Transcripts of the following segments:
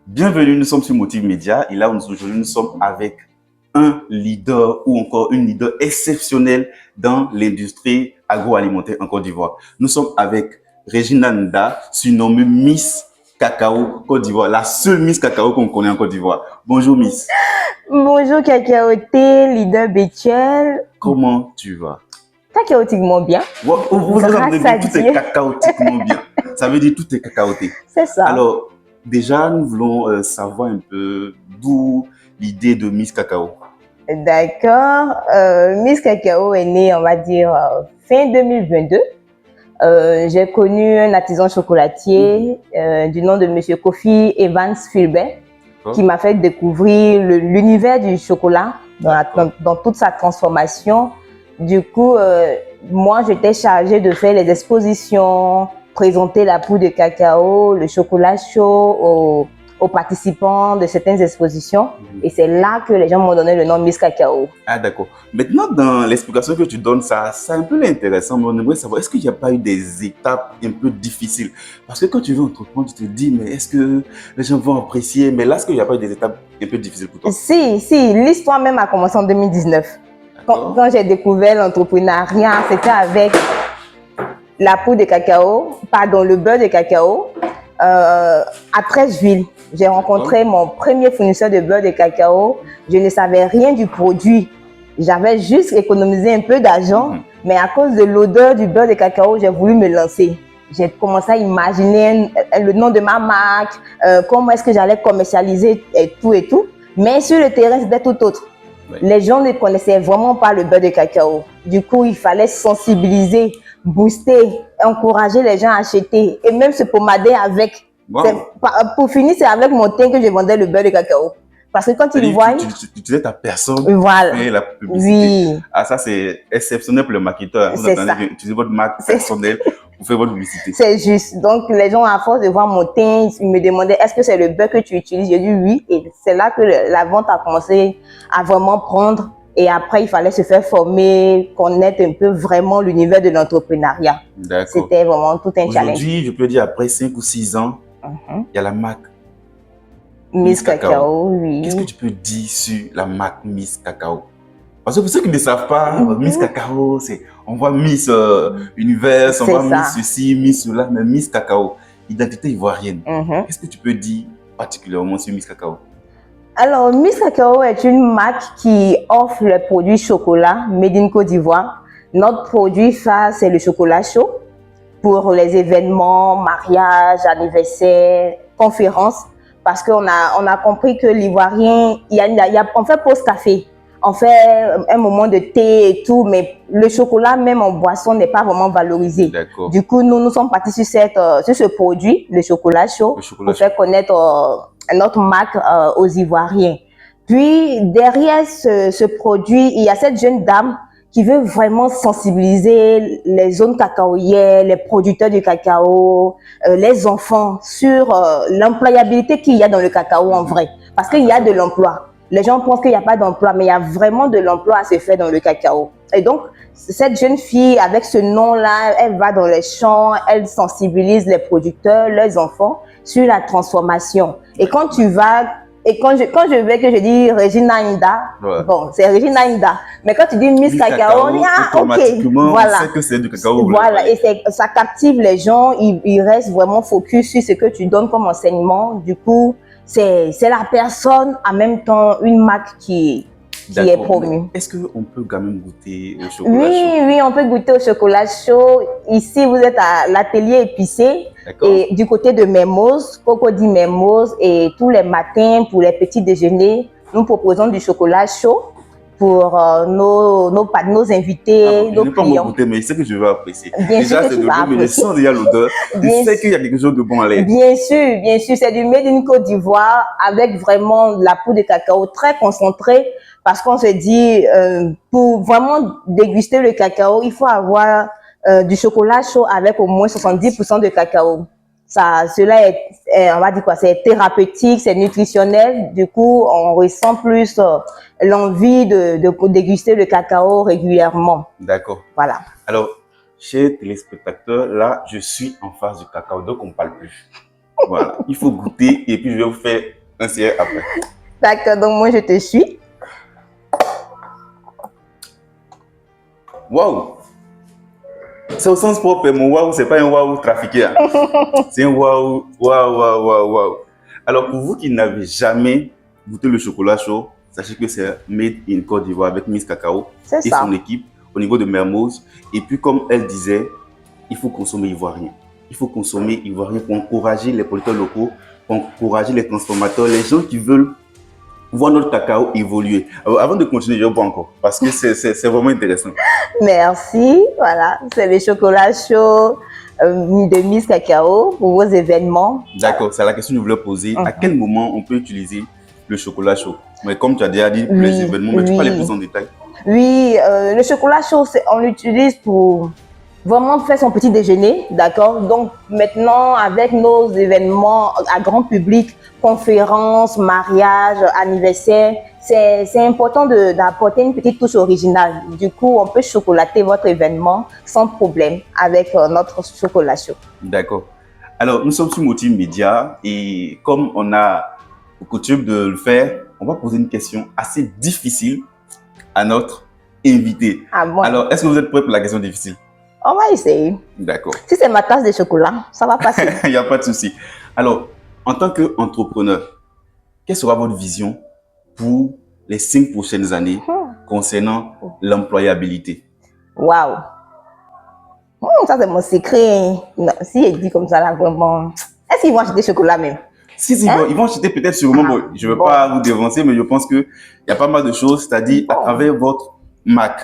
Bienvenue, nous sommes sur Motive Média et là aujourd'hui nous sommes avec un leader ou encore une leader exceptionnelle dans l'industrie agroalimentaire en Côte d'Ivoire. Nous sommes avec Regina Nda, surnommée Miss Cacao Côte d'Ivoire, la seule Miss Cacao qu'on connaît en Côte d'Ivoire. Bonjour Miss. Bonjour Cacaoté, leader Bétuel. Comment tu vas? Cacaotiquement bien. Vous avez Grâce à dit tout est Dieu. cacaotiquement bien. Ça veut dire tout est cacaoté. C'est ça. Alors, déjà, nous voulons savoir un peu d'où l'idée de Miss Cacao. D'accord. Miss Cacao est née, on va dire, fin 2022. J'ai connu un artisan chocolatier du nom de Monsieur Kofi Evans Fulbert qui m'a fait découvrir l'univers du chocolat dans toute sa transformation. Du coup, moi, j'étais chargée de faire les expositions, présenter la poudre de cacao, le chocolat chaud aux participants de certaines expositions. Et c'est là que les gens m'ont donné le nom Miss Cacao. Ah, d'accord. Maintenant, dans l'explication que tu donnes, ça c'est un peu intéressant, mais on aimerait savoir, est-ce qu'il n'y a pas eu des étapes un peu difficiles? Parce que quand tu veux entreprendre, tu te dis, mais est-ce que les gens vont apprécier? Mais là, est-ce qu'il n'y a pas eu des étapes un peu difficiles pour toi? Si, l'histoire même a commencé en 2019. Quand j'ai découvert l'entrepreneuriat, c'était avec la poudre de cacao, pardon, le beurre de cacao, à 13 villes. J'ai rencontré mon premier fournisseur de beurre de cacao. Je ne savais rien du produit. J'avais juste économisé un peu d'argent, mais à cause de l'odeur du beurre de cacao, j'ai voulu me lancer. J'ai commencé à imaginer le nom de ma marque, comment est-ce que j'allais commercialiser et tout. Mais sur le terrain, c'était tout autre. Oui. Les gens ne connaissaient vraiment pas le beurre de cacao. Du coup, il fallait sensibiliser, booster, encourager les gens à acheter et même se pommader avec. Wow. Pour finir, c'est avec mon teint que je vendais le beurre de cacao. Parce que quand ils voient... Tu utilisais ta personne voilà. et la publicité. Oui. Ah, ça, c'est exceptionnel pour le marketeur. Vous entendez utiliser votre marque personnelle pour faire votre publicité. C'est juste. Donc, les gens, à force de voir mon teint, ils me demandaient, est-ce que c'est le beurre que tu utilises? J'ai dit oui. Et c'est là que la vente a commencé à vraiment prendre. Et après, il fallait se faire former, connaître un peu vraiment l'univers de l'entrepreneuriat. C'était vraiment tout un challenge. Aujourd'hui, je peux dire, après 5 ou 6 ans, il y a la marque Miss Cacao, oui. Qu'est-ce que tu peux dire sur la marque Miss Cacao? Parce que pour ceux qui ne savent pas, Miss Cacao, c'est on voit Miss Univers, on voit Miss ceci, Miss cela, mais Miss Cacao, identité ivoirienne. Qu'est-ce que tu peux dire particulièrement sur Miss Cacao? Alors, Miss Cacao est une marque qui offre les produits chocolat made in Côte d'Ivoire. Notre produit phare, c'est le chocolat chaud pour les événements, mariages, anniversaires, conférences. Parce qu'on a compris que l'Ivoirien, on fait pause café, on fait un moment de thé et tout, mais le chocolat, même en boisson, n'est pas vraiment valorisé. Du coup, nous sommes partis sur ce produit, le chocolat chaud, pour faire connaître notre marque aux Ivoiriens. Puis, derrière ce produit, il y a cette jeune dame qui veut vraiment sensibiliser les zones cacaoyères, les producteurs du cacao, les enfants sur l'employabilité qu'il y a dans le cacao en vrai. Parce qu'il y a de l'emploi. Les gens pensent qu'il n'y a pas d'emploi, mais il y a vraiment de l'emploi à se faire dans le cacao. Et donc, cette jeune fille, avec ce nom-là, elle va dans les champs, elle sensibilise les producteurs, les enfants sur la transformation. Et quand tu vas... Et quand je vais que je dis Regina Nda, bon, c'est Regina Nda. Mais quand tu dis Miss Cacao, ok, voilà. On sait que c'est du cacao. Voilà, et ça captive les gens, ils restent vraiment focus sur ce que tu donnes comme enseignement. Du coup, c'est la personne, en même temps, une marque qui est promue. Est-ce qu'on peut quand même goûter au chocolat chaud? Oui, on peut goûter au chocolat chaud. Ici, vous êtes à l'atelier épicé. Et du côté de Mermoz, Cocody Mermoz, et tous les matins, pour les petits déjeuners, nous proposons du chocolat chaud pour nos invités, nos clients. Je n'ai pas goûté, mais je sais que je vais apprécier. Bien déjà, sûr c'est de l'eau, mais je sens déjà l'odeur. Je sais qu'il y a quelque chose de bon à l'air. Bien sûr. C'est du Made in Côte d'Ivoire avec vraiment de la poudre de cacao très concentrée. Parce qu'on se dit, pour vraiment déguster le cacao, il faut avoir du chocolat chaud avec au moins 70% de cacao. Cela est, on va dire quoi, c'est thérapeutique, c'est nutritionnel. Du coup, on ressent plus l'envie de déguster le cacao régulièrement. D'accord. Voilà. Alors, chers téléspectateurs, là, je suis en face du cacao, donc on ne parle plus. Voilà, il faut goûter et puis je vais vous faire un siège après. D'accord, donc moi je te suis. Waouh! C'est au sens propre, mon waouh, c'est pas un waouh trafiqué. Hein. C'est un waouh, waouh, waouh, waouh, waouh. Alors pour vous qui n'avez jamais goûté le chocolat chaud, sachez que c'est made in Côte d'Ivoire avec Miss Cacao C'est et ça. son équipe au niveau de Mermoz. Et puis comme elle disait, il faut consommer ivoirien. Il faut consommer ivoirien pour encourager les producteurs locaux, pour encourager les transformateurs, les gens qui veulent voir notre cacao évoluer. Alors, avant de continuer, je ne bois encore parce que c'est vraiment intéressant. Merci. Voilà, c'est le chocolat chaud de Miss Cacao pour vos événements. D'accord, c'est la question que je voulais poser. À quel moment on peut utiliser le chocolat chaud? Mais comme tu as déjà dit, Oui, les événements, mais tu peux aller oui. plus en détail. Oui, le chocolat chaud, on l'utilise pour vraiment faire son petit déjeuner, d'accord? Donc maintenant, avec nos événements à grand public, conférences, mariages, anniversaires, c'est important d'apporter une petite touche originale. Du coup, on peut chocolater votre événement sans problème avec notre chocolat chaud. D'accord. Alors, nous sommes sur Motive Média et comme on a coutume de le faire, on va poser une question assez difficile à notre invité. Ah bon? Alors, est-ce que vous êtes prêts pour la question difficile? On va essayer. D'accord. Si c'est ma tasse de chocolat, ça va passer. Il n'y a pas de souci. Alors, en tant qu'entrepreneur, quelle sera votre vision pour les 5 prochaines années concernant l'employabilité? Waouh! Ça, c'est mon secret. Non, si elle dit comme ça, là, vraiment. Est-ce qu'ils vont acheter des chocolats même? Si, ils vont acheter peut-être sûrement. Bon, je ne veux pas vous dévancer, mais je pense qu'il y a pas mal de choses. C'est-à-dire, à travers votre marque,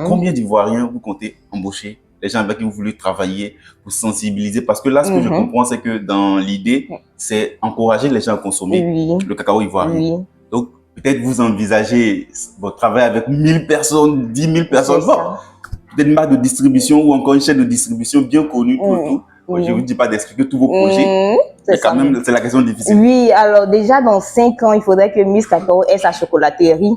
combien d'Ivoiriens vous comptez embaucher? Les gens avec qui vous voulez travailler pour sensibiliser. Parce que là, ce que je comprends, c'est que dans l'idée, c'est encourager les gens à consommer le cacao ivoirien. Donc, peut-être vous envisagez votre travail avec 1000 personnes, 10 000 personnes. Bon, peut-être une marque de distribution ou encore une chaîne de distribution bien connue. Tout. Je ne vous dis pas d'expliquer tous vos projets. Mais quand même, c'est la question difficile. Oui, alors déjà dans 5 ans, il faudrait que Miss Cacao ait sa chocolaterie.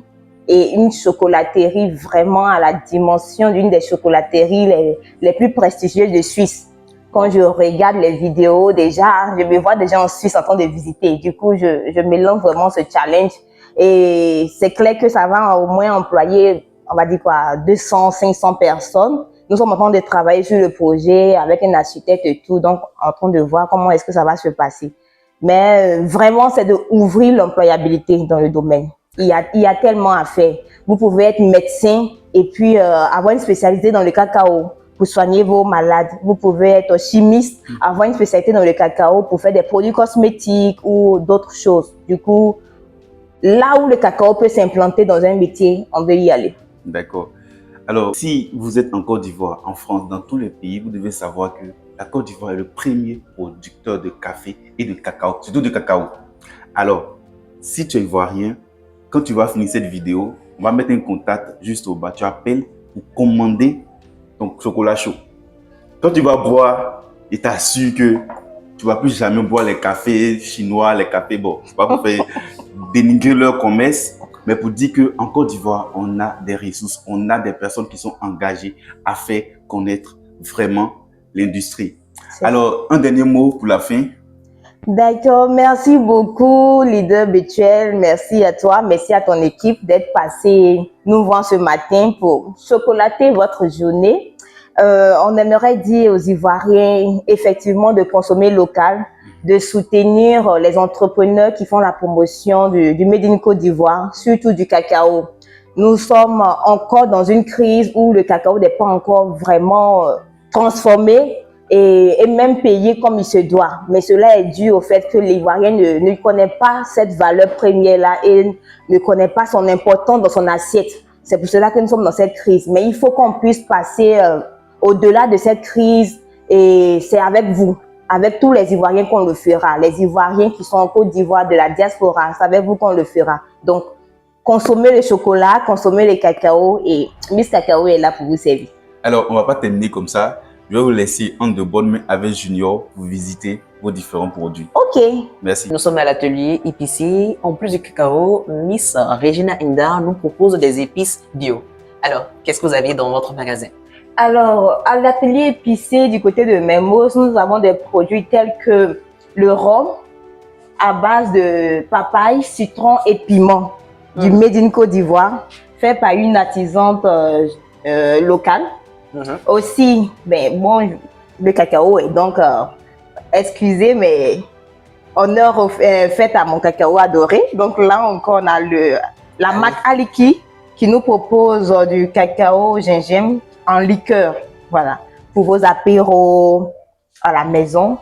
Et une chocolaterie vraiment à la dimension d'une des chocolateries les plus prestigieuses de Suisse. Quand je regarde les vidéos, déjà, je me vois déjà en Suisse en train de visiter. Du coup, je me lance vraiment ce challenge. Et c'est clair que ça va au moins employer, on va dire quoi, 200, 500 personnes. Nous sommes en train de travailler sur le projet avec un architecte et tout, donc en train de voir comment est-ce que ça va se passer. Mais vraiment, c'est d'ouvrir l'employabilité dans le domaine. Il y a tellement à faire. Vous pouvez être médecin et puis avoir une spécialité dans le cacao pour soigner vos malades. Vous pouvez être chimiste, avoir une spécialité dans le cacao pour faire des produits cosmétiques ou d'autres choses. Du coup, là où le cacao peut s'implanter dans un métier, on veut y aller. D'accord. Alors, si vous êtes en Côte d'Ivoire, en France, dans tous les pays, vous devez savoir que la Côte d'Ivoire est le premier producteur de café et de cacao, surtout de cacao. Alors, si tu es ivoirien, quand tu vas finir cette vidéo, on va mettre un contact juste au bas. Tu appelles pour commander ton chocolat chaud. Quand tu vas boire, il t'assure que tu ne vas plus jamais boire les cafés chinois, les cafés, bon, c'est pas pour faire dénigrer leur commerce, mais pour dire qu'en Côte d'Ivoire, on a des ressources, on a des personnes qui sont engagées à faire connaître vraiment l'industrie. Alors, un dernier mot pour la fin. D'accord, merci beaucoup, leader Betuel. Merci à toi, merci à ton équipe d'être passé nous voir ce matin pour chocolater votre journée. On aimerait dire aux Ivoiriens, effectivement, de consommer local, de soutenir les entrepreneurs qui font la promotion du Made in Côte d'Ivoire, surtout du cacao. Nous sommes encore dans une crise où le cacao n'est pas encore vraiment transformé et même payé comme il se doit. Mais cela est dû au fait que l'Ivoirien ne connaît pas cette valeur première-là et ne connaît pas son importance dans son assiette. C'est pour cela que nous sommes dans cette crise. Mais il faut qu'on puisse passer au-delà de cette crise et c'est avec vous, avec tous les Ivoiriens qu'on le fera. Les Ivoiriens qui sont en Côte d'Ivoire de la diaspora, c'est avec vous qu'on le fera. Donc, consommez le chocolat, consommez le cacao et Miss Cacao est là pour vous servir. Alors, on ne va pas terminer comme ça. Je vais vous laisser en de bonnes mains avec Junior pour visiter vos différents produits. Ok. Merci. Nous sommes à l'atelier épicier. En plus du cacao, Miss Regina Inda nous propose des épices bio. Alors, qu'est-ce que vous avez dans votre magasin? Alors, à l'atelier épicé du côté de Mermoz, nous avons des produits tels que le rhum à base de papaye, citron et piment du Made in Côte d'Ivoire, fait par une artisante locale. Aussi, ben, bon, le cacao est donc, excusez, mais honneur fait à mon cacao adoré. Donc là encore, on a la marque Aliki qui nous propose du cacao au gingembre en liqueur, voilà, pour vos apéros à la maison.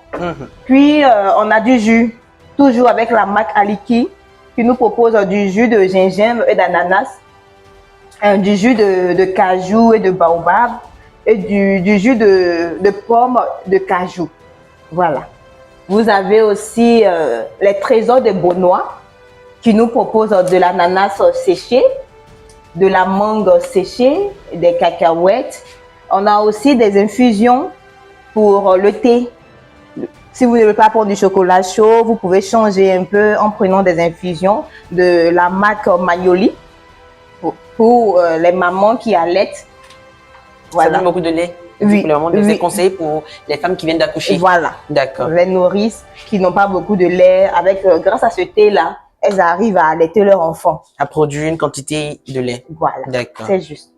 Puis, on a du jus, toujours avec la marque Aliki qui nous propose du jus de gingembre et d'ananas, du jus de cajou et de baobab et du jus de pomme de cajou. Voilà. Vous avez aussi les trésors de Beaunois qui nous proposent de l'ananas séché, de la mangue séchée, des cacahuètes. On a aussi des infusions pour le thé. Si vous ne voulez pas prendre du chocolat chaud, vous pouvez changer un peu en prenant des infusions de la marque Magnoli pour les mamans qui allaitent. Voilà. Ça donne beaucoup de lait. Oui, c'est conseillé pour les femmes qui viennent d'accoucher. Voilà. D'accord. Les nourrices qui n'ont pas beaucoup de lait, grâce à ce thé-là, elles arrivent à allaiter leur enfant. À produire une quantité de lait. Voilà. D'accord. C'est juste.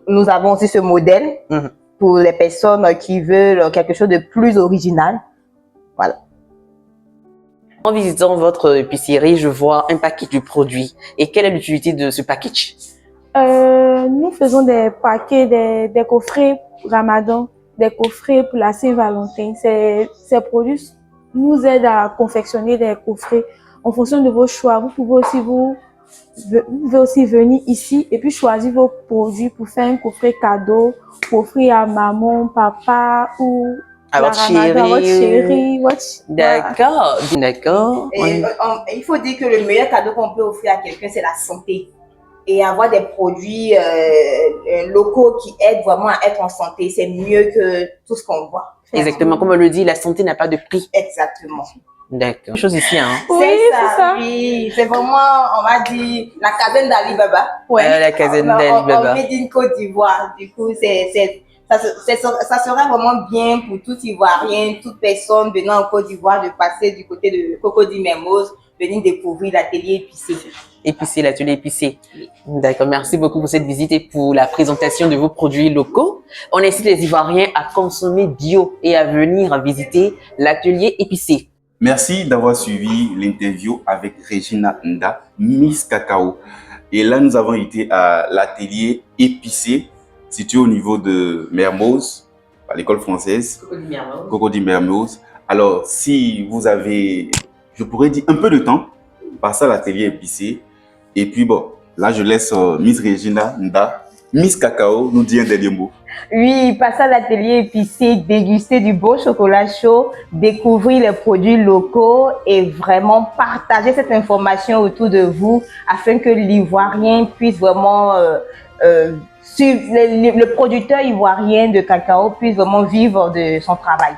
Nous avons aussi ce modèle pour les personnes qui veulent quelque chose de plus original. Voilà. En visitant votre épicerie, je vois un package du produit. Et quelle est l'utilité de ce package? Nous faisons des paquets, des coffrets Ramadan, des coffrets pour la Saint-Valentin. Ces produits nous aident à confectionner des coffrets en fonction de vos choix. Vous pouvez aussi venir ici et puis choisir vos produits pour faire un coffret cadeau, pour offrir à maman, papa ou à votre chérie. D'accord, d'accord. Il faut dire que le meilleur cadeau qu'on peut offrir à quelqu'un, c'est la santé. Et avoir des produits locaux qui aident vraiment à être en santé, c'est mieux que tout ce qu'on voit. Exactement, comme on le dit, la santé n'a pas de prix. Exactement. D'accord. Chose ici, hein. Oui, c'est ça. Oui, c'est vraiment, on va dire, la caserne d'Ali Baba. Ouais, la caserne d'Ali Baba. En Made in Côte d'Ivoire. Du coup, ça serait vraiment bien pour tout Ivoirien, toute personne venant en Côte d'Ivoire de passer du côté de Cocody Mermoz, venir découvrir l'atelier épicé. Épicé, l'atelier épicé. D'accord, merci beaucoup pour cette visite et pour la présentation de vos produits locaux. On incite les Ivoiriens à consommer bio et à venir visiter l'atelier épicé. Merci d'avoir suivi l'interview avec Regina Nda, Miss Cacao. Et là, nous avons été à l'atelier épicé, situé au niveau de Mermoz, à l'école française. Cocody Mermoz. Alors, si vous avez, je pourrais dire, un peu de temps, passez à l'atelier épicé. Et puis bon, là, je laisse Miss Regina Nda, Miss Cacao, nous dire un dernier mot. Oui, passer à l'atelier épicé, déguster du beau chocolat chaud, découvrir les produits locaux et vraiment partager cette information autour de vous afin que l'Ivoirien puisse vraiment suivre, le producteur ivoirien de cacao puisse vraiment vivre de son travail.